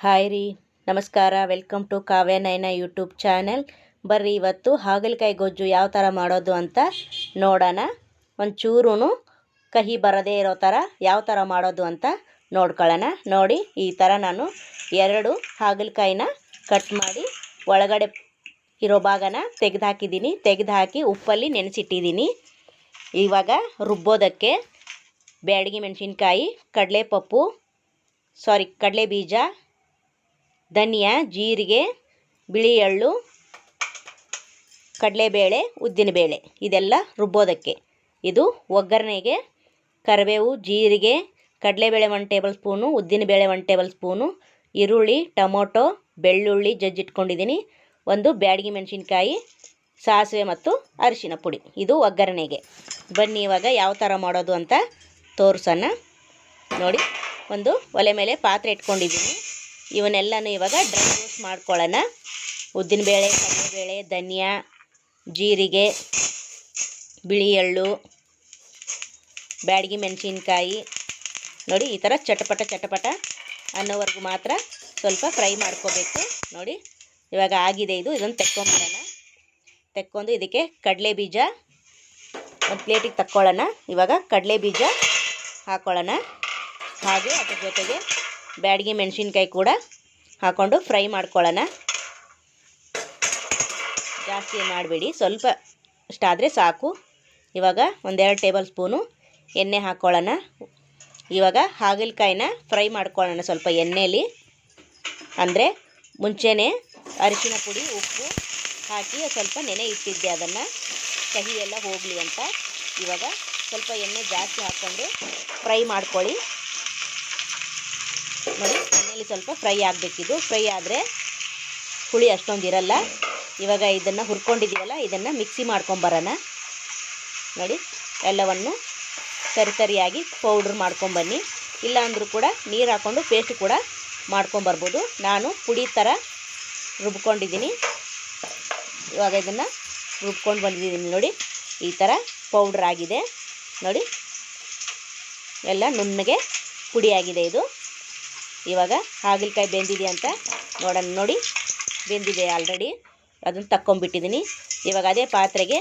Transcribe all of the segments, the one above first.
Hi ರೀ, ನಮಸ್ಕಾರ. Welcome to Kavya Nayana YouTube channel. ಬರ್ರಿ ಇವತ್ತು ಹಾಗಲಕಾಯಿ ಗೊಜ್ಜು ಯಾವ ಥರ ಮಾಡೋದು ಅಂತ ನೋಡೋಣ. ಒಂಚೂರು ಕಹಿ ಬರದೇ ಇರೋ ಥರ ಯಾವ ಥರ ಮಾಡೋದು ಅಂತ ನೋಡ್ಕೊಳ್ಳೋಣ. ನೋಡಿ, ಈ ಥರ ನಾನು 2 ಹಾಗಲಕಾಯಿನ ಕಟ್ ಮಾಡಿ ಒಳಗಡೆ ಇರೋ ಭಾಗನ ತೆಗೆದು ಹಾಕಿ ಉಪ್ಪಲ್ಲಿ ನೆನೆಸಿಟ್ಟಿದ್ದೀನಿ. ಇವಾಗ ರುಬ್ಬೋದಕ್ಕೆ ಬ್ಯಾಡಗಿ ಮೆಣಸಿನ್ಕಾಯಿ, ಕಡಲೆ ಬೀಜ, ಧನಿಯಾ, ಜೀರಿಗೆ, ಬಿಳಿ ಎಳ್ಳು, ಕಡಲೆಬೇಳೆ, ಉದ್ದಿನಬೇಳೆ ಇದೆಲ್ಲ ರುಬ್ಬೋದಕ್ಕೆ. ಇದು ಒಗ್ಗರಣೆಗೆ ಕರಿಬೇವು, ಜೀರಿಗೆ, ಕಡಲೆಬೇಳೆ 1 ಟೇಬಲ್ ಸ್ಪೂನು, ಉದ್ದಿನಬೇಳೆ 1 ಟೇಬಲ್ ಸ್ಪೂನು, ಈರುಳ್ಳಿ, ಟೊಮೊಟೊ, ಬೆಳ್ಳುಳ್ಳಿ ಜಜ್ಜಿಟ್ಕೊಂಡಿದ್ದೀನಿ, 1 ಬ್ಯಾಡಗಿ ಮೆಣಸಿನ್ಕಾಯಿ, ಸಾಸಿವೆ ಮತ್ತು ಅರಿಶಿನ ಪುಡಿ. ಇದು ಒಗ್ಗರಣೆಗೆ. ಬನ್ನಿ ಇವಾಗ ಯಾವ ಥರ ಮಾಡೋದು ಅಂತ ತೋರಿಸೋಣ. ನೋಡಿ, ಒಂದು ಒಲೆ ಮೇಲೆ ಪಾತ್ರೆ ಇಟ್ಕೊಂಡಿದ್ದೀನಿ. ಇವನ್ನೆಲ್ಲನೂ ಇವಾಗ ಡ್ರೈ ರೋಸ್ಟ್ ಮಾಡ್ಕೊಳ್ಳೋಣ. ಉದ್ದಿನಬೇಳೆ, ಕಡಲೆಬೇಳೆ, ಧನಿಯಾ, ಜೀರಿಗೆ, ಬಿಳಿ ಎಳ್ಳು, ಬ್ಯಾಡಗಿ ಮೆಣಸಿನ್ಕಾಯಿ ನೋಡಿ ಈ ಥರ ಚಟಪಟ ಅನ್ನೋವರೆಗೂ ಮಾತ್ರ ಸ್ವಲ್ಪ ಫ್ರೈ ಮಾಡ್ಕೋಬೇಕು. ನೋಡಿ, ಇವಾಗ ಆಗಿದೆ. ಇದನ್ನು ತೆಕ್ಕೊಂಡು ಇದಕ್ಕೆ ಕಡಲೆ ಬೀಜ ಒಂದು ಪ್ಲೇಟಿಗೆ ತಕ್ಕೊಳ್ಳೋಣ. ಇವಾಗ ಕಡಲೆ ಬೀಜ ಹಾಕ್ಕೊಳ್ಳೋಣ. ಹಾಗೆ ಅದ್ರ ಜೊತೆಗೆ ಬ್ಯಾಡಗಿ ಮೆಣಸಿನ್ಕಾಯಿ ಕೂಡ ಹಾಕ್ಕೊಂಡು ಫ್ರೈ ಮಾಡ್ಕೊಳ್ಳೋಣ. ಜಾಸ್ತಿ ಮಾಡಬೇಡಿ, ಸ್ವಲ್ಪ ಇಷ್ಟಾದರೆ ಸಾಕು. ಇವಾಗ 1-2 ಟೇಬಲ್ ಸ್ಪೂನು ಎಣ್ಣೆ ಹಾಕ್ಕೊಳ್ಳೋಣ. ಇವಾಗ ಹಾಗಲಕಾಯಿನ ಫ್ರೈ ಮಾಡ್ಕೊಳ್ಳೋಣ ಸ್ವಲ್ಪ ಎಣ್ಣೆಯಲ್ಲಿ. ಅಂದರೆ ಮುಂಚೆನೇ ಅರಿಶಿನ ಪುಡಿ, ಉಪ್ಪು ಹಾಕಿ ಸ್ವಲ್ಪ ನೆನೆ ಇಟ್ಟಿದ್ದೆ, ಅದನ್ನು ಕಹಿ ಎಲ್ಲ ಹೋಗಲಿ ಅಂತ. ಇವಾಗ ಸ್ವಲ್ಪ ಎಣ್ಣೆ ಜಾಸ್ತಿ ಹಾಕ್ಕೊಂಡು ಫ್ರೈ ಮಾಡ್ಕೊಳ್ಳಿ. ನೋಡಿ, ಎಣ್ಣೆಯಲ್ಲಿ ಸ್ವಲ್ಪ ಫ್ರೈ ಆಗಬೇಕಿದು. ಫ್ರೈ ಆದರೆ ಹುಳಿ ಅಷ್ಟೊಂದು ಇರಲ್ಲ. ಇವಾಗ ಇದನ್ನು ಹುರ್ಕೊಂಡಿದ್ದೀವಲ್ಲ, ಇದನ್ನು ಮಿಕ್ಸಿ ಮಾಡ್ಕೊಂಬರೋಣ. ನೋಡಿ, ಎಲ್ಲವನ್ನು ಸರಿಯಾಗಿ ಪೌಡ್ರ್ ಮಾಡ್ಕೊಂಬನ್ನಿ. ಇಲ್ಲ ಅಂದರೂ ಕೂಡ ನೀರು ಹಾಕ್ಕೊಂಡು ಪೇಸ್ಟ್ ಕೂಡ ಮಾಡ್ಕೊಂಬರ್ಬೋದು. ನಾನು ಪುಡಿ ಥರ ರುಬ್ಕೊಂಡಿದ್ದೀನಿ. ಇವಾಗ ಇದನ್ನು ರುಬ್ಕೊಂಡು ಬಂದಿದ್ದೀನಿ. ನೋಡಿ, ಈ ಥರ ಪೌಡ್ರ್ ಆಗಿದೆ. ನೋಡಿ, ಎಲ್ಲ ನುಣ್ಣಗೆ ಪುಡಿಯಾಗಿದೆ ಇದು. ಇವಾಗ ಹಾಗಲಕಾಯಿ ಬೆಂದಿದೆ ಅಂತ ನೋಡೋಣ. ನೋಡಿ, ಬೆಂದಿದೆ ಆಲ್ರೆಡಿ. ಅದನ್ನು ತಕ್ಕೊಂಬಿಟ್ಟಿದ್ದೀನಿ. ಇವಾಗ ಅದೇ ಪಾತ್ರೆಗೆ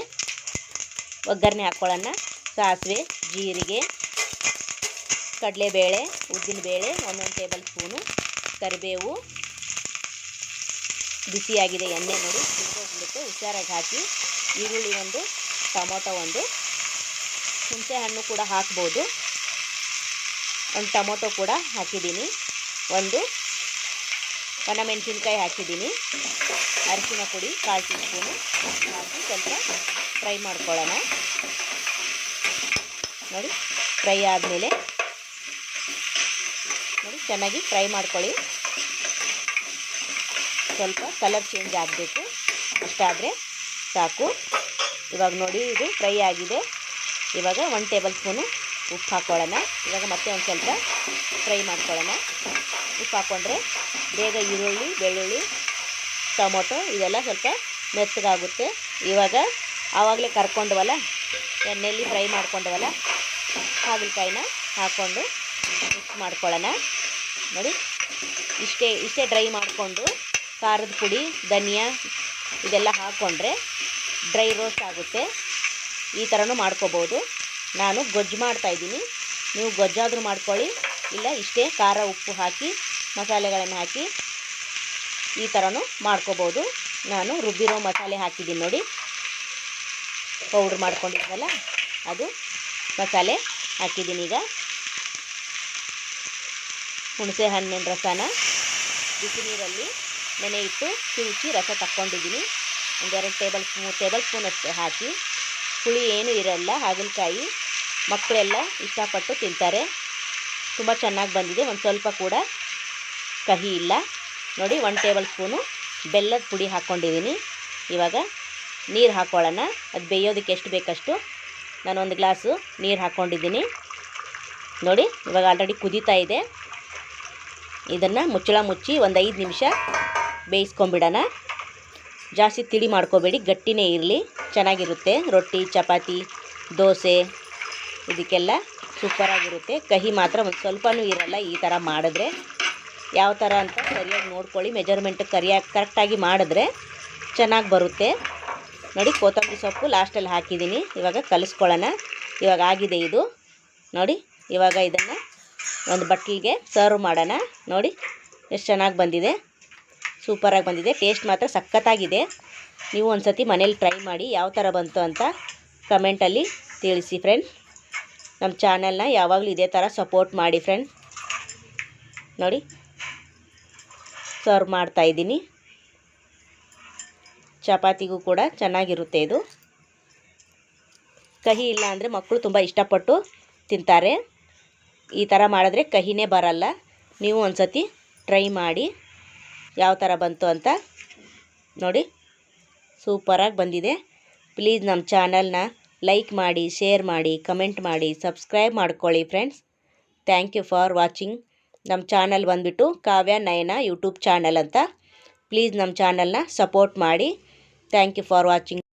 ಒಗ್ಗರಣೆ ಹಾಕ್ಕೊಳ್ಳೋಣ. ಸಾಸಿವೆ, ಜೀರಿಗೆ, ಕಡಲೆಬೇಳೆ, ಉದ್ದಿನಬೇಳೆ 1 ಟೇಬಲ್ ಸ್ಪೂನು, ಕರಿಬೇವು, ಬಿಸಿಯಾಗಿದೆ ಎಣ್ಣೆ. ನೋಡಿ, ಹೋಗ್ಬಿಡುತ್ತೆ, ಹುಷಾರಾಗಿ ಹಾಕಿ. ಈರುಳ್ಳಿ 1, ಟೊಮೊಟೊ 1, ಹುಣಸೆ ಹಣ್ಣು ಕೂಡ ಹಾಕ್ಬೋದು. 1 ಟೊಮೊಟೊ ಕೂಡ ಹಾಕಿದ್ದೀನಿ. 1 ಒಣಮೆಣಸಿನ್ಕಾಯಿ ಹಾಕಿದ್ದೀನಿ. ಅರಿಶಿನ ಪುಡಿ 1/4 ಟೀ ಸ್ಪೂನು ಹಾಕಿ ಸ್ವಲ್ಪ ಫ್ರೈ ಮಾಡ್ಕೊಳ್ಳೋಣ. ನೋಡಿ, ಫ್ರೈ ಆದಮೇಲೆ ನೋಡಿ ಚೆನ್ನಾಗಿ ಫ್ರೈ ಮಾಡ್ಕೊಳ್ಳಿ. ಸ್ವಲ್ಪ ಕಲರ್ ಚೇಂಜ್ ಆಗಬೇಕು, ಅಷ್ಟಾದರೆ ಸಾಕು. ಇವಾಗ ನೋಡಿ, ಇದು ಫ್ರೈ ಆಗಿದೆ. ಇವಾಗ 1 ಟೇಬಲ್ ಸ್ಪೂನು ಉಪ್ಪು ಹಾಕ್ಕೊಳ್ಳೋಣ. ಇವಾಗ ಮತ್ತೆ ಒಂದು ಸ್ವಲ್ಪ ಫ್ರೈ ಮಾಡ್ಕೊಳ್ಳೋಣ. ಉಪ್ಪು ಹಾಕ್ಕೊಂಡ್ರೆ ಬೇಗ ಈರುಳ್ಳಿ, ಬೆಳ್ಳುಳ್ಳಿ, ಟೊಮೊಟೊ ಇದೆಲ್ಲ ಸ್ವಲ್ಪ ಮೆತ್ತಗಾಗುತ್ತೆ. ಇವಾಗ ಆವಾಗಲೇ ಕರ್ಕೊಂಡವಲ್ಲ, ಎಣ್ಣೆಯಲ್ಲಿ ಫ್ರೈ ಮಾಡ್ಕೊಂಡವಲ್ಲ ಹಾಗಲಕಾಯಿನ ಹಾಕ್ಕೊಂಡು ಮಿಕ್ಸ್ ಮಾಡ್ಕೊಳ್ಳೋಣ. ನೋಡಿ, ಇಷ್ಟೇ ಡ್ರೈ ಮಾಡಿಕೊಂಡು ಖಾರದ ಪುಡಿ, ಧನಿಯಾ ಇದೆಲ್ಲ ಹಾಕ್ಕೊಂಡ್ರೆ ಡ್ರೈ ರೋಸ್ಟ್ ಆಗುತ್ತೆ. ಈ ಥರನೂ ಮಾಡ್ಕೋಬೋದು. ನಾನು ಗೊಜ್ಜು ಮಾಡ್ತಾಯಿದ್ದೀನಿ, ನೀವು ಗೊಜ್ಜಾದರೂ ಮಾಡ್ಕೊಳ್ಳಿ. ಇಲ್ಲ ಇಷ್ಟೇ ಖಾರ, ಉಪ್ಪು ಹಾಕಿ ಮಸಾಲೆಗಳನ್ನು ಹಾಕಿ ಈ ಥರನೂ ಮಾಡ್ಕೋಬೋದು. ನಾನು ರುಬ್ಬಿರೋ ಮಸಾಲೆ ಹಾಕಿದ್ದೀನಿ. ನೋಡಿ, ಪೌಡ್ರ್ ಮಾಡ್ಕೊಂಡಿದ್ವಲ್ಲ ಅದು ಮಸಾಲೆ ಹಾಕಿದ್ದೀನಿ. ಈಗ ಹುಣಸೆ ಹಣ್ಣಿನ ರಸನ ಬಿಸಿ ನೀರಲ್ಲಿ ನೆನೆ ಇಟ್ಟು ಕಿವುಚಿ ರಸ ತಕ್ಕೊಂಡಿದ್ದೀನಿ. 1-2 3 ಟೇಬಲ್ ಸ್ಪೂನ್ ಅಷ್ಟೇ ಹಾಕಿ. ಹುಳಿ ಏನೂ ಇರಲ್ಲ. ಹಾಗಲಕಾಯಿ ಮಕ್ಕಳೆಲ್ಲ ಇಷ್ಟಪಟ್ಟು ತಿಂತಾರೆ. ತುಂಬ ಚೆನ್ನಾಗಿ ಬಂದಿದೆ. ಒಂದು ಸ್ವಲ್ಪ ಕೂಡ ಕಹಿ ಇಲ್ಲ. ನೋಡಿ, 1 ಟೇಬಲ್ ಸ್ಪೂನು ಬೆಲ್ಲದ ಪುಡಿ ಹಾಕ್ಕೊಂಡಿದ್ದೀನಿ. ಇವಾಗ ನೀರು ಹಾಕ್ಕೊಳ್ಳೋಣ. ಅದು ಬೇಯೋದಕ್ಕೆ ಎಷ್ಟು ಬೇಕಷ್ಟು ನಾನು 1 ಗ್ಲಾಸು ನೀರು ಹಾಕ್ಕೊಂಡಿದ್ದೀನಿ. ನೋಡಿ, ಇವಾಗ ಆಲ್ರೆಡಿ ಕುದೀತಾ ಇದೆ. ಇದನ್ನು ಮುಚ್ಚಳ ಮುಚ್ಚಿ ಒಂದು 5 ನಿಮಿಷ ಬೇಯಿಸ್ಕೊಂಬಿಡೋಣ. ಜಾಸ್ತಿ ತಿಳಿ ಮಾಡ್ಕೋಬೇಡಿ, ಗಟ್ಟಿನೇ ಇರಲಿ, ಚೆನ್ನಾಗಿರುತ್ತೆ. ರೊಟ್ಟಿ, ಚಪಾತಿ, ದೋಸೆ ಇದಕ್ಕೆಲ್ಲ ಸೂಪರಾಗಿರುತ್ತೆ. ಕಹಿ ಮಾತ್ರ ಒಂದು ಸ್ವಲ್ಪನೂ ಇರಲ್ಲ ಈ ಥರ ಮಾಡಿದ್ರೆ. ಯಾವ ಥರ ಅಂತ ಸರಿಯಾಗಿ ನೋಡ್ಕೊಳ್ಳಿ. ಮೆಜರ್ಮೆಂಟ್ ಕರೆಕ್ಟಾಗಿ ಮಾಡಿದ್ರೆ ಚೆನ್ನಾಗಿ ಬರುತ್ತೆ. ನೋಡಿ ಕೊತ್ತಂಬರಿ ಸೊಪ್ಪು ಲಾಸ್ಟಲ್ಲಿ ಹಾಕಿದ್ದೀನಿ. ಇವಾಗ ಕಲಿಸ್ಕೊಳ್ಳೋಣ. ಇವಾಗ ಆಗಿದೆ ಇದು ನೋಡಿ. ಇವಾಗ ಇದನ್ನು ಒಂದು ಬಟ್ಲಿಗೆ ಸರ್ವ್ ಮಾಡೋಣ. ನೋಡಿ ಎಷ್ಟು ಚೆನ್ನಾಗಿ ಬಂದಿದೆ, ಸೂಪರಾಗಿ ಬಂದಿದೆ. ಟೇಸ್ಟ್ ಮಾತ್ರ ಸಖತ್ತಾಗಿದೆ. ನೀವು ಒಂದು ಸತಿ ಮನೇಲಿ ಟ್ರೈ ಮಾಡಿ ಯಾವ ಥರ ಬಂತು ಅಂತ ಕಮೆಂಟಲ್ಲಿ ತಿಳಿಸಿ ಫ್ರೆಂಡ್ಸ್. ನಮ್ಮ ಚಾನಲ್ನ ಯಾವಾಗಲೂ ಇದೇ ಥರ ಸಪೋರ್ಟ್ ಮಾಡಿ ಫ್ರೆಂಡ್ಸ್. ನೋಡಿ ಸರ್ವ್ ಮಾಡ್ತಾಯಿದ್ದೀನಿ. ಚಪಾತಿಗೂ ಕೂಡ ಚೆನ್ನಾಗಿರುತ್ತೆ ಇದು. ಕಹಿ ಇಲ್ಲ ಅಂದರೆ ಮಕ್ಕಳು ತುಂಬ ಇಷ್ಟಪಟ್ಟು ತಿಂತಾರೆ. ಈ ಥರ ಮಾಡಿದ್ರೆ ಕಹಿನೇ ಬರಲ್ಲ. ನೀವು ಒಂದು ಸತಿ ಟ್ರೈ ಮಾಡಿ ಯಾವ ಥರ ಬಂತು ಅಂತ. ನೋಡಿ ಸೂಪರಾಗಿ ಬಂದಿದೆ. ಪ್ಲೀಸ್ ನಮ್ಮ ಚಾನಲ್ನ ಲೈಕ್ ಮಾಡಿ, ಶೇರ್ ಮಾಡಿ, ಕಮೆಂಟ್ ಮಾಡಿ, ಸಬ್ಸ್ಕ್ರೈಬ್ ಮಾಡ್ಕೊಳ್ಳಿ friends. Thank you for watching. ನಮ್ಮ ಚಾನಲ್ ಬಂದುಬಿಟ್ಟು ಕಾವ್ಯ ನಯನ ಯೂಟ್ಯೂಬ್ ಚಾನಲ್ ಅಂತ. ಪ್ಲೀಸ್ ನಮ್ಮ ಚಾನಲ್ನ ಸಪೋರ್ಟ್ ಮಾಡಿ. Thank you for watching.